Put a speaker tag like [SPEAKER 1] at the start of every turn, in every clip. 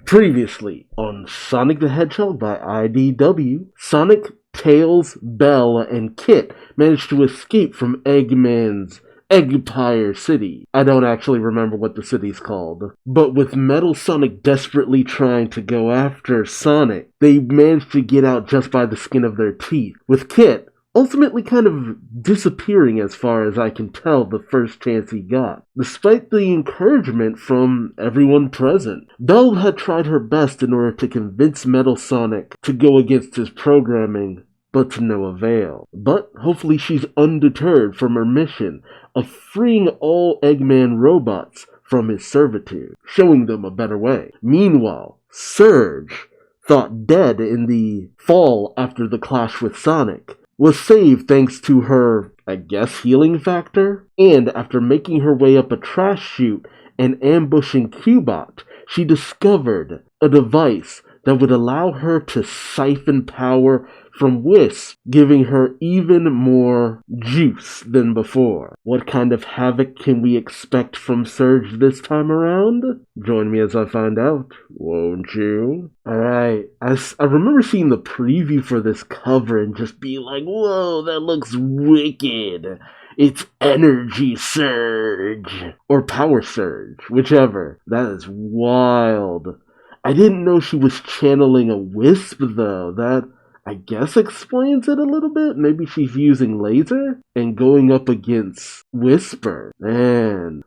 [SPEAKER 1] Previously on Sonic the Hedgehog by IDW, Sonic, Tails, Belle, and Kit managed to escape from Eggman's Eggpire City. I don't actually remember what the city's called. But with Metal Sonic desperately trying to go after Sonic, they managed to get out just by the skin of their teeth, with Kit ultimately kind of disappearing as far as I can tell the first chance he got, despite the encouragement from everyone present. Belle had tried her best in order to convince Metal Sonic to go against his programming, but to no avail. But hopefully she's undeterred from her mission of freeing all Eggman robots from his servitude, showing them a better way. Meanwhile, Surge, thought dead in the fall after the clash with Sonic, was saved thanks to her, I guess, healing factor? And after making her way up a trash chute and ambushing Cubot, she discovered a device that would allow her to siphon power from Wisp, giving her even more juice than before. What kind of havoc can we expect from Surge this time around? Join me as I find out, won't you? Alright, I remember seeing the preview for this cover and just being like, whoa, that looks wicked. It's Energy Surge, or Power Surge, whichever. That is wild. I didn't know she was channeling a Wisp though. That, I guess, explains it a little bit. Maybe she's using laser and going up against Whisper. Man,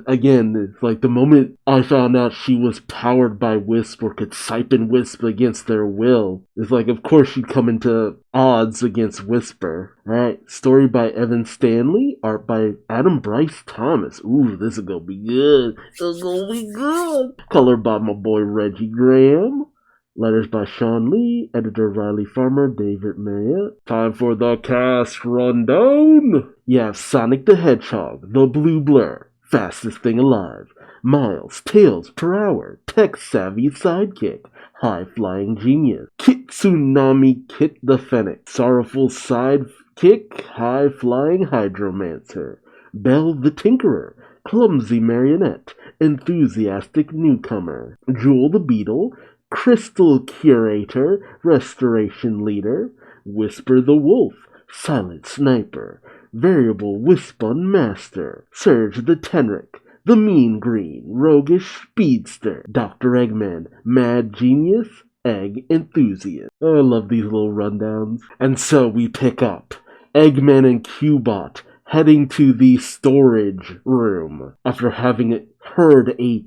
[SPEAKER 1] again, it's like the moment I found out she was powered by Wisp or could siphon Wisp against their will, it's like, of course she'd come into odds against Whisper. Alright, story by Evan Stanley, art by Adam Bryce Thomas. Ooh, this is gonna be good. This gonna be good. Color by my boy Reggie Graham. Letters by Sean Lee, editor Riley Farmer, David Marriott. Time for the cast rundown. You have Sonic the Hedgehog, the Blue Blur, fastest thing alive. Miles, Tails per hour, tech-savvy sidekick, high-flying genius. Kitsunami Kit the Fennec, sorrowful sidekick, high-flying hydromancer. Belle the Tinkerer, clumsy marionette, enthusiastic newcomer. Jewel the Beetle, Crystal Curator, Restoration Leader. Whisper the Wolf, Silent Sniper, Variable Wispon Master. Surge the Tenric, the Mean Green, Roguish Speedster. Dr. Eggman, Mad Genius, Egg Enthusiast. Oh, I love these little rundowns. And so we pick up Eggman and Cubot heading to the storage room after having heard a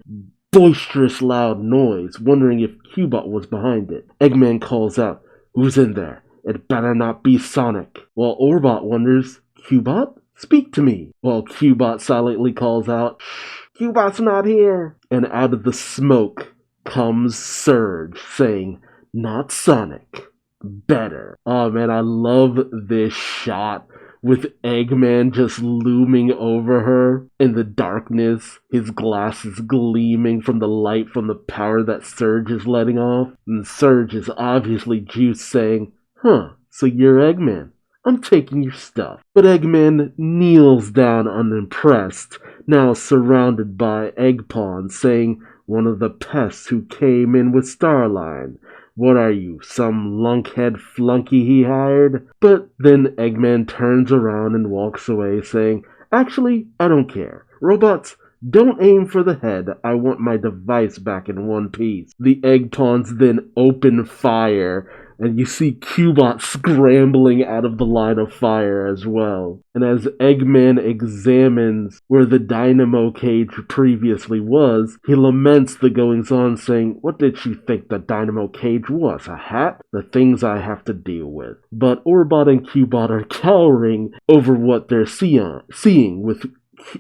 [SPEAKER 1] boisterous loud noise, wondering if Cubot was behind it. Eggman calls out, "Who's in there? It better not be Sonic." While Orbot wonders, "Cubot? Speak to me." While Cubot silently calls out, "Shh, Cubot's not here." And out of the smoke comes Surge, saying, "Not Sonic. Better." Oh man, I love this shot with Eggman just looming over her in the darkness, his glasses gleaming from the light from the power that Surge is letting off. And Surge is obviously juiced, saying, so you're Eggman. I'm taking your stuff." But Eggman kneels down unimpressed, now surrounded by egg pawns, saying, "One of the pests who came in with Starline. What are you, some lunkhead flunky he hired?" But then Eggman turns around and walks away, saying, "Actually, I don't care. Robots, don't aim for the head. I want my device back in one piece." The egg pawns then open fire, and you see Cubot scrambling out of the line of fire as well. And as Eggman examines where the dynamo cage previously was, he laments the goings-on, saying, "What did she think the dynamo cage was, a hat? The things I have to deal with." But Orbot and Cubot are cowering over what they're seeing, with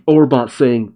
[SPEAKER 1] Orbot saying,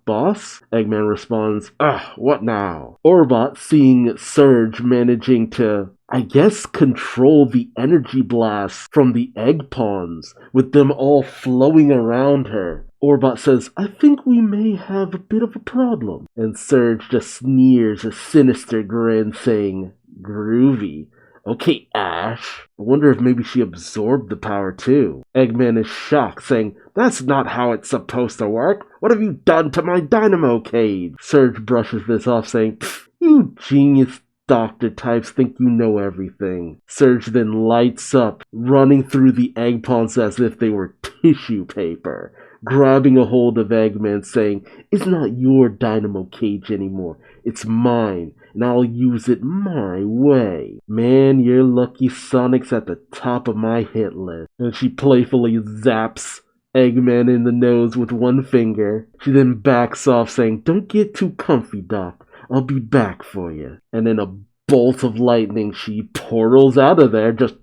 [SPEAKER 1] boss?" Eggman responds, what now?" Orbot, seeing Surge managing to, I guess, control the energy blast from the egg pawns, with them all flowing around her. Orbot says, "I think we may have a bit of a problem." And Surge just sneers a sinister grin, saying, "Groovy. Okay, Ash." I wonder if maybe she absorbed the power too. Eggman is shocked, saying, "That's not how it's supposed to work. What have you done to my dynamo cage?" Surge brushes this off, saying, You genius doctor types think you know everything. Surge then lights up, running through the egg pawns as if they were tissue paper, grabbing a hold of Eggman, saying, "It's not your dynamo cage anymore. It's mine, and I'll use it my way. Man, you're lucky Sonic's at the top of my hit list." And she playfully zaps Eggman in the nose with one finger. She then backs off, saying, "Don't get too comfy, Doc. I'll be back for you." And in a bolt of lightning, she portals out of there. Just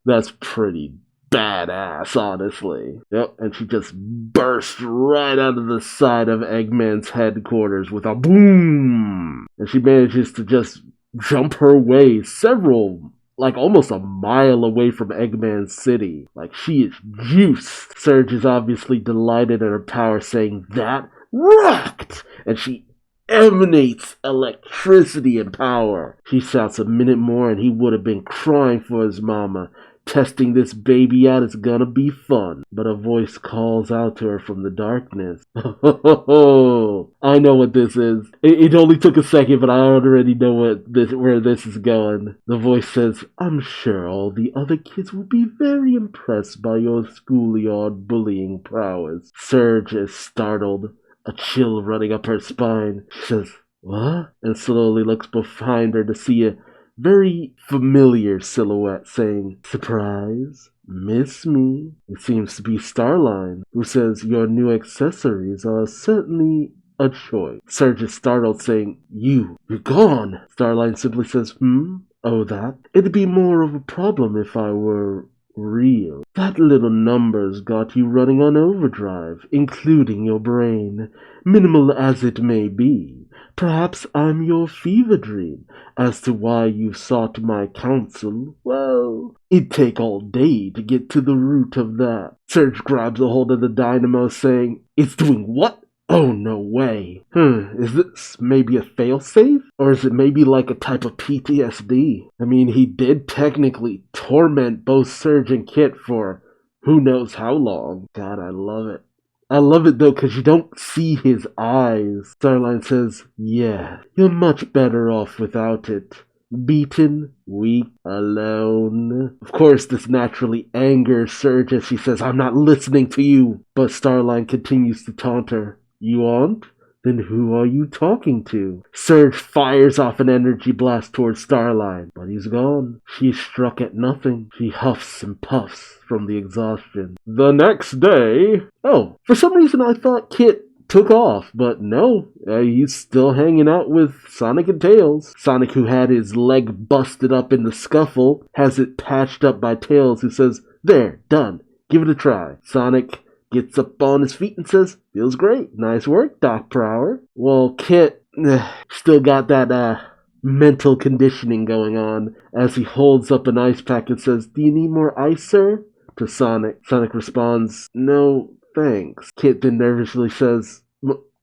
[SPEAKER 1] that's pretty badass, honestly. Yep, and she just bursts right out of the side of Eggman's headquarters with a boom. And she manages to just jump her way several, like almost a mile away from Eggman's city. Like, she is juiced. Surge is obviously delighted at her power, saying, "That rocked!" And she emanates electricity and power. She shouts a minute more and he would have been crying for his mama. Testing this baby out is gonna be fun. But a voice calls out to her from the darkness. I know what this is. It only took a second, but I already know where this is going. The voice says, "I'm sure all the other kids will be very impressed by your schoolyard bullying prowess." Surge is startled, a chill running up her spine. She says, "What?" and slowly looks behind her to see a very familiar silhouette, saying, "Surprise? Miss me?" It seems to be Starline, who says, "Your new accessories are certainly a choice." Surge is startled, saying, You're gone." Starline simply says, "Oh, that? It'd be more of a problem if I were real. That little number's got you running on overdrive, including your brain, minimal as it may be. Perhaps I'm your fever dream. As to why you sought my counsel, well, it'd take all day to get to the root of that." Surge grabs a hold of the dynamo, saying, "It's doing what? Oh, no way. Is this maybe a failsafe? Or is it maybe like a type of PTSD? I mean, he did technically torment both Surge and Kit for who knows how long." God, I love it. I love it though, because you don't see his eyes. Starline says, "Yeah, you're much better off without it. Beaten, weak, alone." Of course, this naturally angers Surge as she says, "I'm not listening to you." But Starline continues to taunt her. "You aren't? Then who are you talking to?" Surge fires off an energy blast towards Starline, but he's gone. She's struck at nothing. She huffs and puffs from the exhaustion. The next day... Oh, for some reason I thought Kit took off, but no, he's still hanging out with Sonic and Tails. Sonic, who had his leg busted up in the scuffle, has it patched up by Tails, who says, "There, done. Give it a try." Sonic gets up on his feet and says, "Feels great. Nice work, Doc Prower." Well, Kit still got that mental conditioning going on as he holds up an ice pack and says, "Do you need more ice, sir?" to Sonic. Sonic responds, "No, thanks." Kit then nervously says,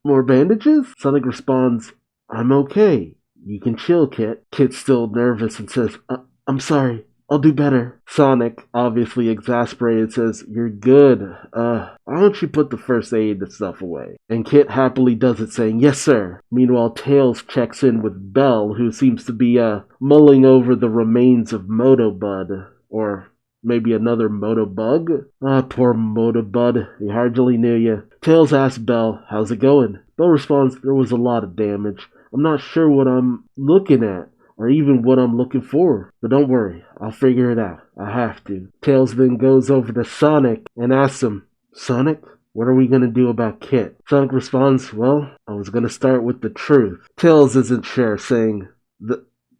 [SPEAKER 1] "More bandages?" Sonic responds, "I'm okay. You can chill, Kit." Kit's still nervous and says, I'm sorry. I'll do better." Sonic, obviously exasperated, says, "You're good. Why don't you put the first aid stuff away?" And Kit happily does it, saying, "Yes, sir." Meanwhile, Tails checks in with Belle, who seems to be mulling over the remains of Motobud, or maybe another Motobug? Poor Motobud. He hardly knew you. Tails asks Belle, "How's it going?" Belle responds, "There was a lot of damage. I'm not sure what I'm looking at, or even what I'm looking for. But don't worry, I'll figure it out. I have to." Tails then goes over to Sonic and asks him, "Sonic, what are we going to do about Kit?" Sonic responds, "Well, I was going to start with the truth." Tails isn't sure, saying,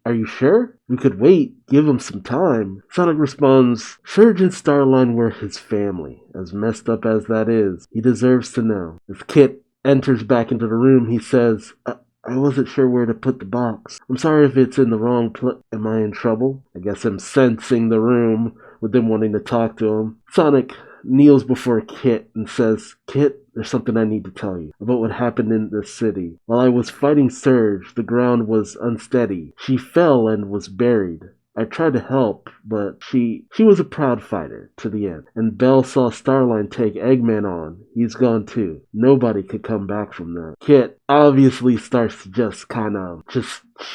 [SPEAKER 1] "Are you sure? We could wait, give him some time." Sonic responds, "Surge and Starline were his family. As messed up as that is, he deserves to know." As Kit enters back into the room, he says, I wasn't sure where to put the box. I'm sorry if it's in the wrong place. Am I in trouble?" I guess I'm sensing the room with them wanting to talk to him. Sonic kneels before Kit and says, "Kit, there's something I need to tell you about what happened in this city. While I was fighting Surge, the ground was unsteady. She fell and was buried. I tried to help, but she was a proud fighter to the end. And Belle saw Starline take Eggman on. He's gone too. Nobody could come back from that. Kit obviously starts to just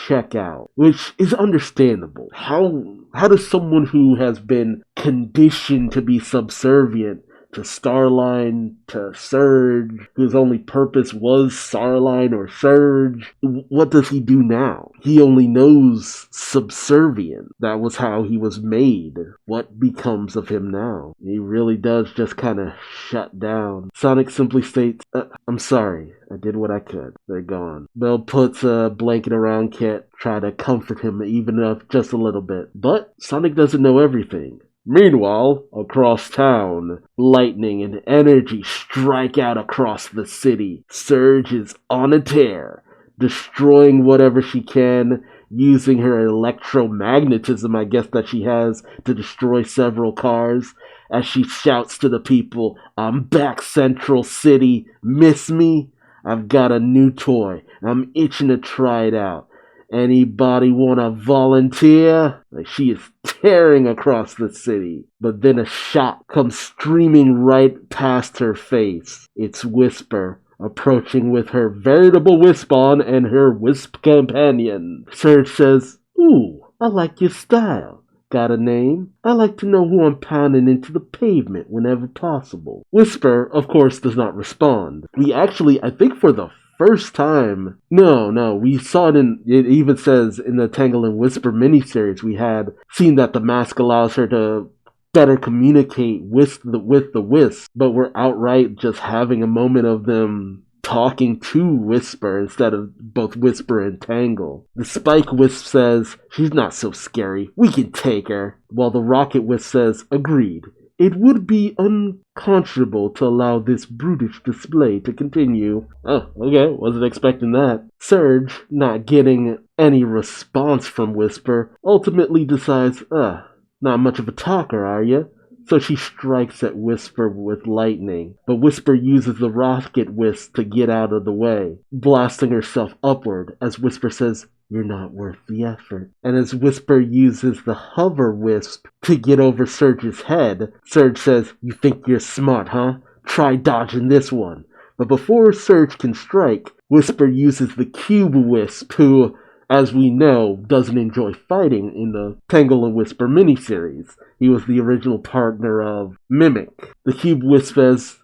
[SPEAKER 1] check out, which is understandable. How does someone who has been conditioned to be subservient to Starline, to Surge, whose only purpose was Starline or Surge, what does he do now? He only knows subservient. That was how he was made. What becomes of him now? He really does just kind of shut down. Sonic simply states, I'm sorry, I did what I could. They're gone. Belle puts a blanket around Kit, try to comfort him even if just a little bit. But Sonic doesn't know everything. Meanwhile, across town, lightning and energy strike out across the city. Surge is on a tear, destroying whatever she can, using her electromagnetism, I guess, that she has to destroy several cars, as she shouts to the people, I'm back, Central City, miss me? I've got a new toy, I'm itching to try it out. Anybody wanna volunteer? She is tearing across the city. But then a shot comes streaming right past her face. It's Whisper, approaching with her veritable wisp on and her wisp companion. Surge says, Ooh, I like your style. Got a name? I like to know who I'm pounding into the pavement whenever possible. Whisper, of course, does not respond. We actually, I think for the first time, we saw it even says in the Tangle and Whisper miniseries, we had seen that the mask allows her to better communicate with the Wisp, but we're outright just having a moment of them talking to Whisper instead of both Whisper and Tangle. The Spike Wisp says, she's not so scary, we can take her, while the Rocket Wisp says, agreed. It would be unconscionable to allow this brutish display to continue. Oh, okay, wasn't expecting that. Surge, not getting any response from Whisper, ultimately decides, not much of a talker, are you? So she strikes at Whisper with lightning, but Whisper uses the Rocket Wisp to get out of the way, blasting herself upward as Whisper says, you're not worth the effort. And as Whisper uses the Hover Wisp to get over Surge's head, Surge says, you think you're smart, huh? Try dodging this one. But before Surge can strike, Whisper uses the Cube Wisp, who, as we know, doesn't enjoy fighting in the Tangle and Whisper miniseries. He was the original partner of Mimic. The Cube Wisp says,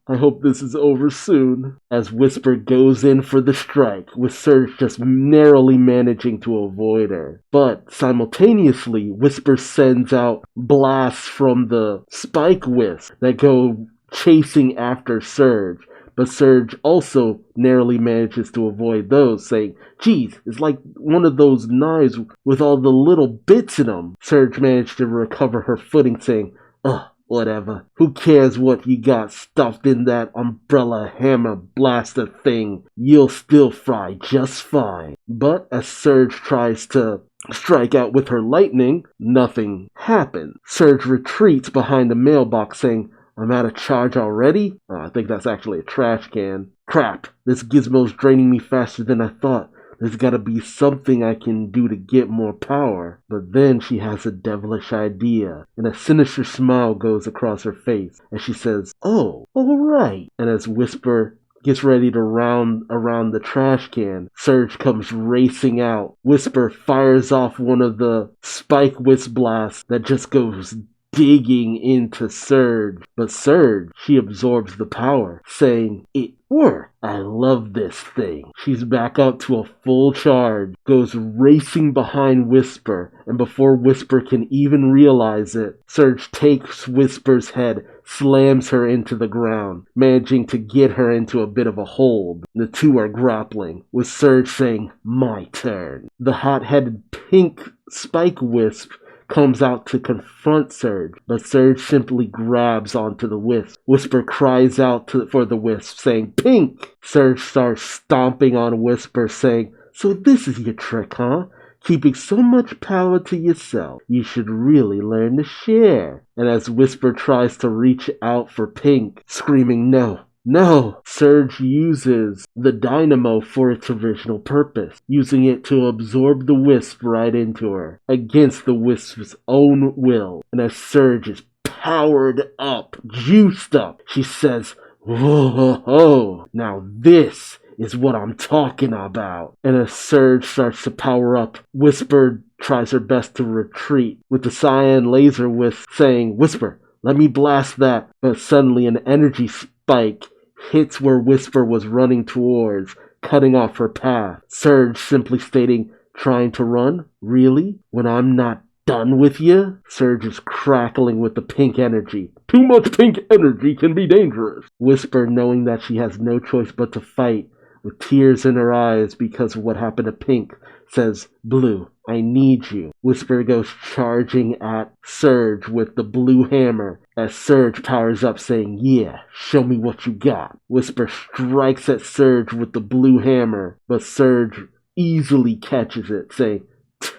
[SPEAKER 1] I hope this is over soon, as Whisper goes in for the strike, with Surge just narrowly managing to avoid her. But simultaneously, Whisper sends out blasts from the Spike Wisp that go chasing after Surge. But Surge also narrowly manages to avoid those, saying, geez, it's like one of those knives with all the little bits in them. Surge managed to recover her footing, saying, whatever. Who cares what you got stuffed in that umbrella hammer blaster thing? You'll still fry just fine. But as Surge tries to strike out with her lightning, nothing happens. Surge retreats behind the mailbox, saying, I'm out of charge already? I think that's actually a trash can. Crap, this gizmo's draining me faster than I thought. There's gotta be something I can do to get more power. But then she has a devilish idea, and a sinister smile goes across her face as she says, all right. And as Whisper gets ready to round around the trash can, Surge comes racing out. Whisper fires off one of the Spike Wisp blasts that just goes digging into Surge. But Surge, she absorbs the power, saying, it worked. I love this thing. She's back up to a full charge, goes racing behind Whisper, and before Whisper can even realize it, Surge takes Whisper's head, slams her into the ground, managing to get her into a bit of a hold. The two are grappling, with Surge saying, my turn. The hot-headed pink Spike Wisp comes out to confront Surge, but Surge simply grabs onto the Wisp. Whisper cries out for the Wisp, saying, Pink! Surge starts stomping on Whisper, saying, so this is your trick, huh? Keeping so much power to yourself. You should really learn to share. And as Whisper tries to reach out for Pink, screaming, no, No, Surge uses the dynamo for its original purpose, using it to absorb the wisp right into her, against the wisp's own will. And as Surge is powered up, juiced up, she says, "Whoa, ho, ho. Now this is what I'm talking about." And as Surge starts to power up, Whisper tries her best to retreat, with the cyan laser wisp saying, "Whisper, let me blast that." But suddenly an energy spike hits where Whisper was running towards, cutting off her path. Surge simply stating, "Trying to run? Really? When I'm not done with you?" Surge is crackling with the pink energy. "Too much pink energy can be dangerous." Whisper, knowing that she has no choice but to fight, with tears in her eyes because of what happened to Pink, says, "Blue, I need you." Whisper goes charging at Surge with the blue hammer as Surge powers up saying, "Yeah, show me what you got." Whisper strikes at Surge with the blue hammer, but Surge easily catches it, saying,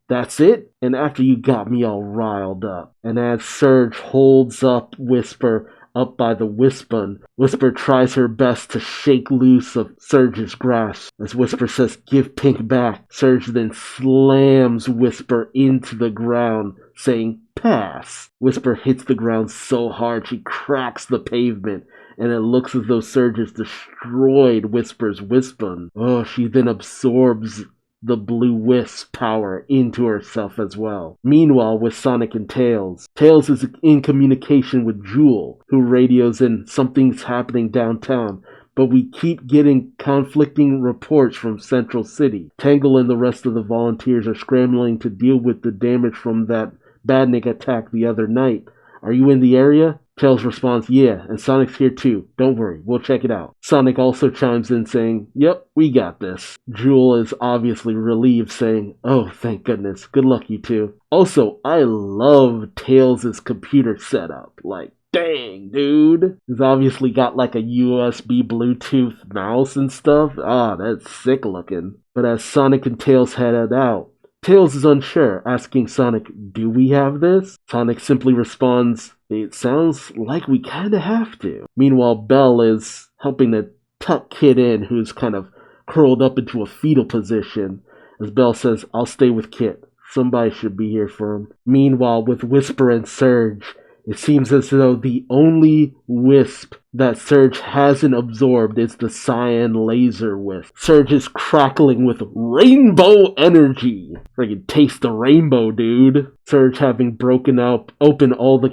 [SPEAKER 1] "That's it? And after you got me all riled up." And as Surge holds up Whisper up by the Wispun, Whisper tries her best to shake loose of Surge's grasp. As Whisper says, "Give Pink back," Surge then slams Whisper into the ground, saying, "Pass." Whisper hits the ground so hard she cracks the pavement, and it looks as though Surge has destroyed Whisper's Wispun. Oh, she then absorbs the blue wisp power into herself as well. Meanwhile, with Sonic and Tails, Tails is in communication with Jewel, who radios in something's happening downtown, but we keep getting conflicting reports from Central City. Tangle and the rest of the volunteers are scrambling to deal with the damage from that Badnik attack the other night. Are you in the area? Tails responds, "Yeah, and Sonic's here too. Don't worry, we'll check it out." Sonic also chimes in saying, "Yep, we got this." Jewel is obviously relieved, saying, "Oh, thank goodness. Good luck, you two." Also, I love Tails' computer setup. Like, dang, dude. He's obviously got like a USB Bluetooth mouse and stuff. Ah, that's sick looking. But as Sonic and Tails head out, Tails is unsure, asking Sonic, "Do we have this?" Sonic simply responds, "It sounds like we kinda have to." Meanwhile, Belle is helping to tuck Kid in, who's kind of curled up into a fetal position, as Belle says, "I'll stay with Kit. Somebody should be here for him." Meanwhile, with Whisper and Surge, it seems as though the only wisp that Surge hasn't absorbed is the cyan laser wisp. Surge is crackling with rainbow energy. Friggin' taste the rainbow, dude. Surge having broken open all the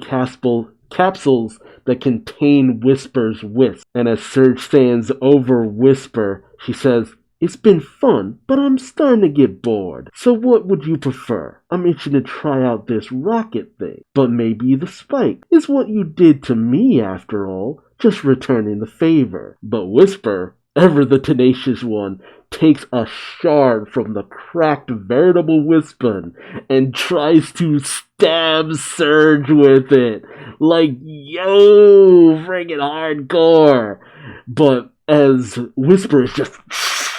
[SPEAKER 1] capsules that contain Whisper's wisp. And as Surge stands over Whisper, she says, "It's been fun, but I'm starting to get bored. So what would you prefer? I'm itching to try out this rocket thing. But maybe the spike is what you did to me after all, just returning the favor." But Whisper, ever the tenacious one, takes a shard from the cracked veritable Wispun and tries to stab Surge with it. Like, yo, friggin' hardcore. But as Whisper is just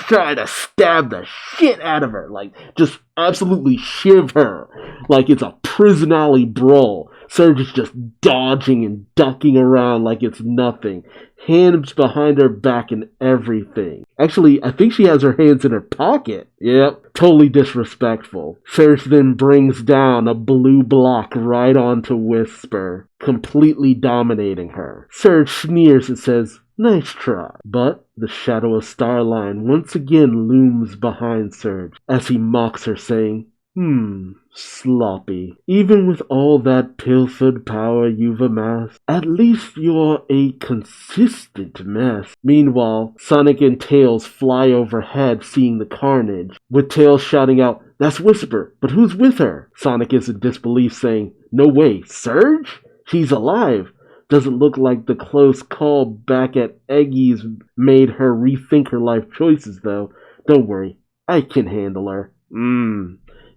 [SPEAKER 1] trying to stab the shit out of her, like just absolutely shiv her like it's a prison alley brawl. Surge is just dodging and ducking around like it's nothing, hands behind her back and everything. Actually, I think she has her hands in her pocket. Yep, totally disrespectful. Surge then brings down a blue block right onto Whisper, completely dominating her. Surge sneers and says, "Nice try." But the shadow of Starline once again looms behind Surge as he mocks her, saying, sloppy. Even with all that pilfered power you've amassed, at least you're a consistent mess." Meanwhile, Sonic and Tails fly overhead, seeing the carnage, with Tails shouting out, "That's Whisper, but who's with her?" Sonic is in disbelief, saying, "No way, Surge? She's alive." Doesn't look like the close call back at Eggy's made her rethink her life choices, though. Don't worry, I can handle her.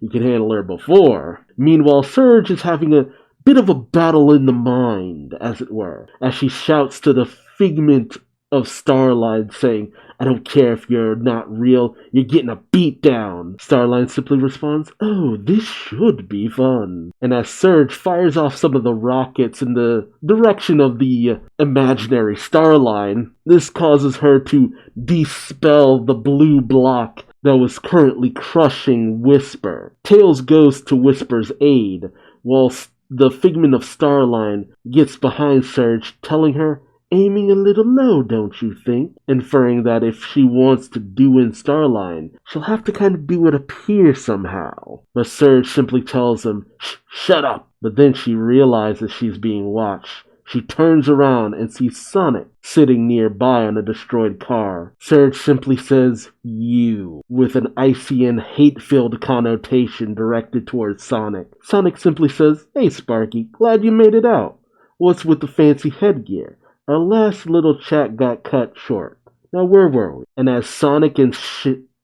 [SPEAKER 1] You can handle her before. Meanwhile, Surge is having a bit of a battle in the mind, as it were, as she shouts to the figment of Starline saying, I don't care if you're not real, you're getting a beat down. Starline simply responds, oh, this should be fun. And as Surge fires off some of the rockets in the direction of the imaginary Starline, this causes her to dispel the blue block that was currently crushing Whisper. Tails goes to Whisper's aid, whilst the figment of Starline gets behind Surge, telling her, aiming a little low, don't you think? Inferring that if she wants to do in Starline, she'll have to kind of do it appear somehow. But Surge simply tells him, shut up! But then she realizes she's being watched. She turns around and sees Sonic sitting nearby on a destroyed car. Surge simply says, you, with an icy and hate-filled connotation directed towards Sonic. Sonic simply says, hey Sparky, glad you made it out. What's with the fancy headgear? Our last little chat got cut short. Now where were we? And as Sonic and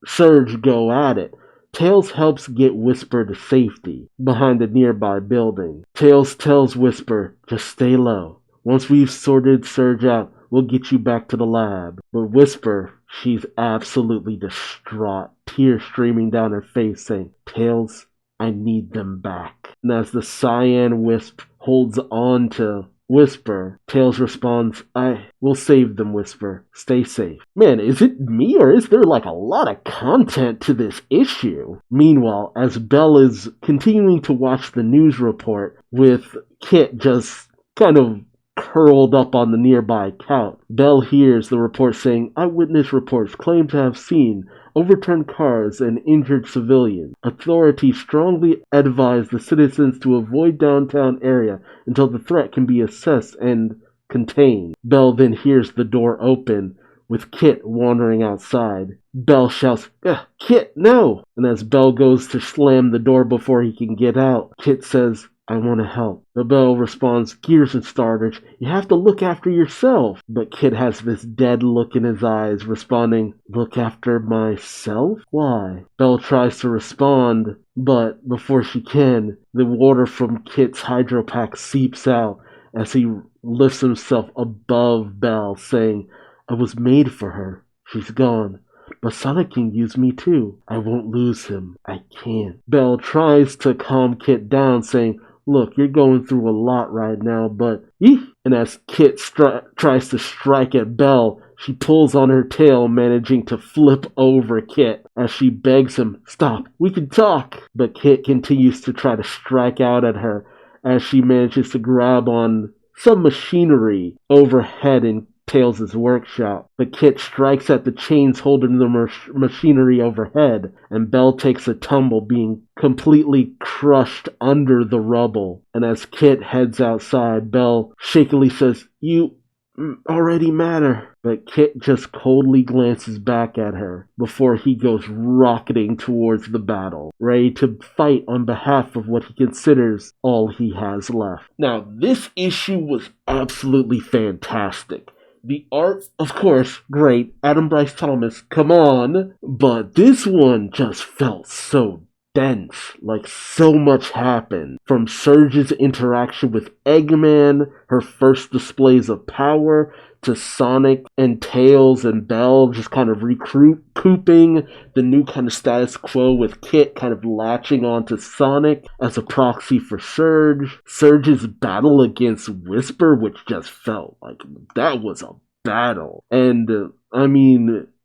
[SPEAKER 1] Surge go at it, Tails helps get Whisper to safety behind a nearby building. Tails tells Whisper, just stay low. Once we've sorted Surge out, we'll get you back to the lab. But Whisper, she's absolutely distraught, tears streaming down her face saying, Tails, I need them back. And as the Cyan Wisp holds on to Whisper, Tails responds, I will save them, Whisper. Stay safe. Man, is it me or is there like a lot of content to this issue? Meanwhile, as Belle is continuing to watch the news report with Kit just kind of curled up on the nearby couch, Belle hears the report saying, eyewitness reports claim to have seen overturned cars and injured civilians. Authorities strongly advise the citizens to avoid downtown area until the threat can be assessed and contained. Belle then hears the door open, with Kit wandering outside. Belle shouts, Kit, no! And as Belle goes to slam the door before he can get out, Kit says, I want to help. But Belle responds, gears and starters, you have to look after yourself. But Kit has this dead look in his eyes, responding, look after myself? Why? Belle tries to respond, but before she can, the water from Kit's hydropack seeps out as he lifts himself above Belle, saying, I was made for her. She's gone. But Sonic can use me too. I won't lose him. I can't. Belle tries to calm Kit down, saying, look, you're going through a lot right now, but eeh! And as Kit tries to strike at Belle, she pulls on her tail, managing to flip over Kit as she begs him, stop, we can talk. But Kit continues to try to strike out at her as she manages to grab on some machinery overhead in Tails' workshop. But Kit strikes at the chains holding the machinery overhead, and Belle takes a tumble, being completely crushed under the rubble. And as Kit heads outside, Belle shakily says, you already matter. But Kit just coldly glances back at her before he goes rocketing towards the battle, ready to fight on behalf of what he considers all he has left. Now, this issue was absolutely fantastic. The art, of course, great. Adam Bryce Thomas, come on. But this one just felt so dense. Like so much happened. From Surge's interaction with Eggman, her first displays of power, to Sonic and Tails and Belle just kind of recouping the new kind of status quo with Kit kind of latching onto Sonic as a proxy for Surge. Surge's battle against Whisper, which just felt like that was a battle. And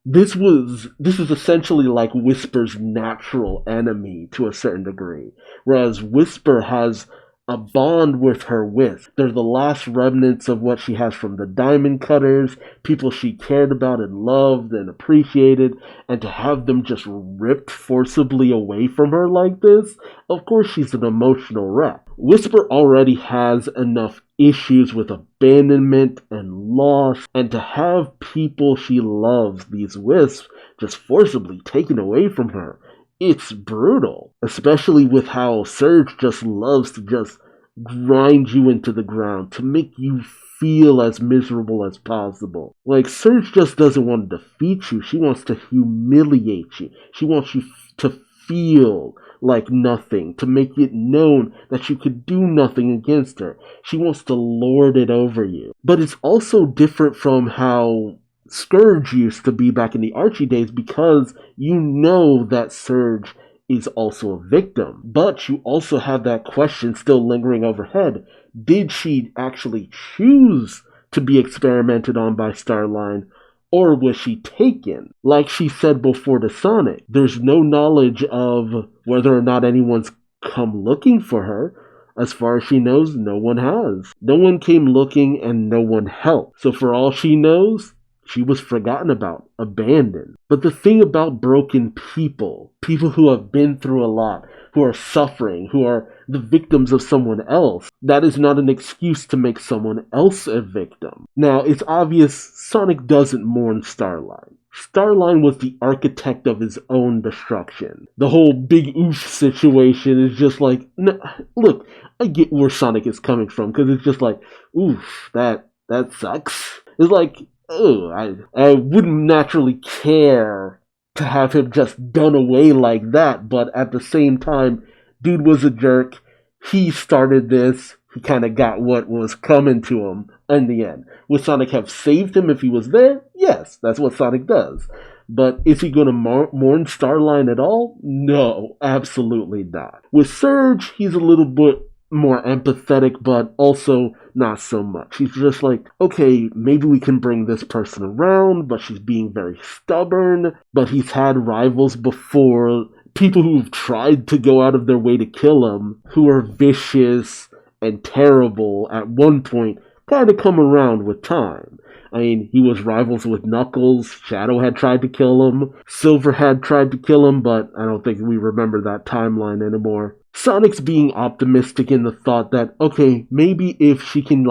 [SPEAKER 1] this is essentially like Whisper's natural enemy to a certain degree, whereas Whisper has a bond with her Wisp. They're the last remnants of what she has from the Diamond Cutters, people she cared about and loved and appreciated, and to have them just ripped forcibly away from her like this, of course she's an emotional wreck. Whisper already has enough issues with abandonment and loss, and to have people she loves, these Wisps, just forcibly taken away from her, it's brutal, especially with how Surge just loves to just grind you into the ground to make you feel as miserable as possible. Like, Surge just doesn't want to defeat you. She wants to humiliate you. She wants you to feel like nothing, to make it known that you could do nothing against her. She wants to lord it over you. But it's also different from how Scourge used to be back in the Archie days, because you know that Surge is also a victim. But you also have that question still lingering overhead. Did she actually choose to be experimented on by Starline, or was she taken? Like she said before to Sonic, there's no knowledge of whether or not anyone's come looking for her. As far as she knows, no one has. No one came looking and no one helped. So for all she knows, she was forgotten about, abandoned. But the thing about broken people, people who have been through a lot, who are suffering, who are the victims of someone else, that is not an excuse to make someone else a victim. Now, it's obvious Sonic doesn't mourn Starline. Starline was the architect of his own destruction. The whole big oof situation is just like, no, look, I get where Sonic is coming from, because it's just like, oof, that sucks. It's like, oh, I wouldn't naturally care to have him just done away like that, but at the same time, dude was a jerk. He started this. He kind of got what was coming to him in the end. Would Sonic have saved him if he was there? Yes, that's what Sonic does. But is he going to mourn Starline at all? No, absolutely not. With Surge, he's a little bit more empathetic, but also not so much. He's just like, okay, maybe we can bring this person around, but she's being very stubborn. But he's had rivals before, people who've tried to go out of their way to kill him, who are vicious and terrible at one point, kind of come around with time. I mean, he was rivals with Knuckles, Shadow had tried to kill him, Silver had tried to kill him, but I don't think we remember that timeline anymore. Sonic's being optimistic in the thought that, okay, maybe if she can,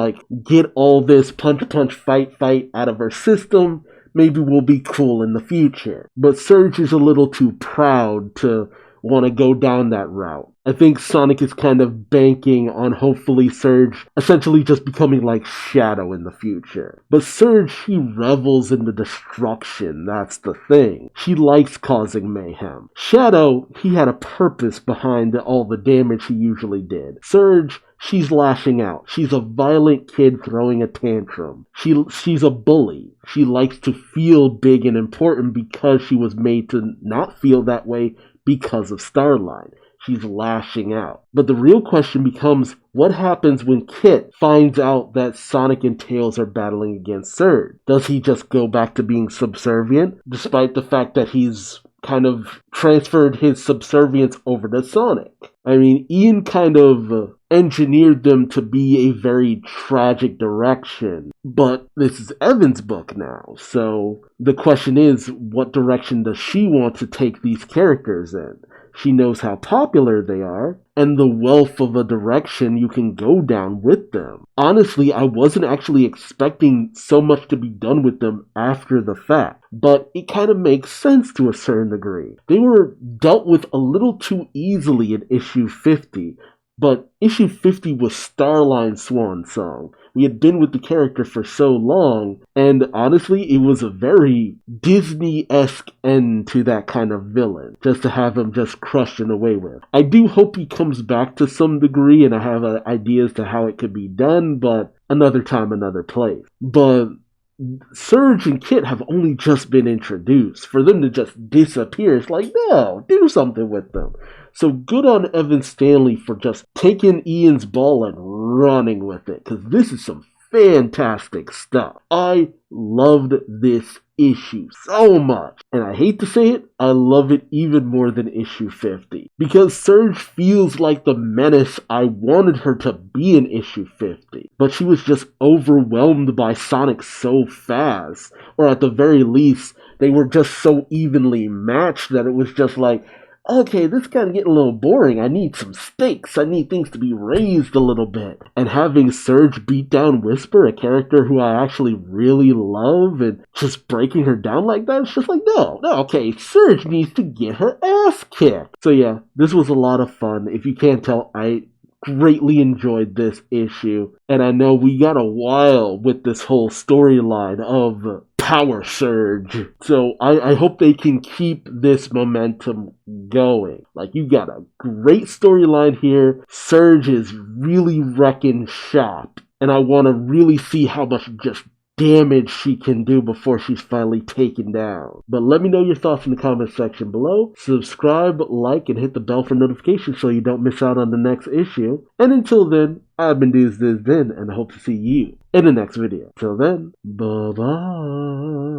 [SPEAKER 1] get all this punch, fight out of her system, maybe we'll be cool in the future. But Surge is a little too proud to want to go down that route. I think Sonic is kind of banking on hopefully Surge essentially just becoming like Shadow in the future. But Surge, he revels in the destruction, that's the thing. She likes causing mayhem. Shadow, he had a purpose behind all the damage he usually did. Surge, she's lashing out. She's a violent kid throwing a tantrum. She's a bully. She likes to feel big and important because she was made to not feel that way because of Starline. She's lashing out. But the real question becomes, what happens when Kit finds out that Sonic and Tails are battling against Surge? Does he just go back to being subservient, despite the fact that he's kind of transferred his subservience over to Sonic? I mean, Ian kind of engineered them to be a very tragic direction, but this is Evan's book now, so the question is, what direction does she want to take these characters in? She knows how popular they are, and the wealth of a direction you can go down with them. Honestly, I wasn't actually expecting so much to be done with them after the fact, but it kind of makes sense to a certain degree. They were dealt with a little too easily in issue 50, but issue 50 was Starline's swan song. We had been with the character for so long, and honestly, it was a very Disney-esque end to that kind of villain, just to have him just crushed and away with. I do hope he comes back to some degree, and I have ideas to how it could be done, but another time, another place. But Surge and Kit have only just been introduced. For them to just disappear, it's like, no, do something with them. So good on Evan Stanley for just taking Ian's ball and running with it, because this is some fantastic stuff. I loved this issue so much, and I hate to say it, I love it even more than issue 50, because Surge feels like the menace I wanted her to be in issue 50, but she was just overwhelmed by Sonic so fast, or at the very least, they were just so evenly matched that it was just like, okay, this is kind of getting a little boring. I need some stakes. I need things to be raised a little bit. And having Surge beat down Whisper, a character who I actually really love, and just breaking her down like that, it's just like, no, okay, Surge needs to get her ass kicked. So yeah, this was a lot of fun. If you can't tell, I greatly enjoyed this issue. And I know we got a while with this whole storyline of Power Surge. So I hope they can keep this momentum going. Like, you got a great storyline here. Surge is really wrecking shop. And I want to really see how much just damage she can do before she's finally taken down. But let me know your thoughts in the comment section below. Subscribe, like, and hit the bell for notifications so you don't miss out on the next issue. And until then, I've been Duuz-Diz-Din, and I hope to see you in the next video. Till then, bye-bye.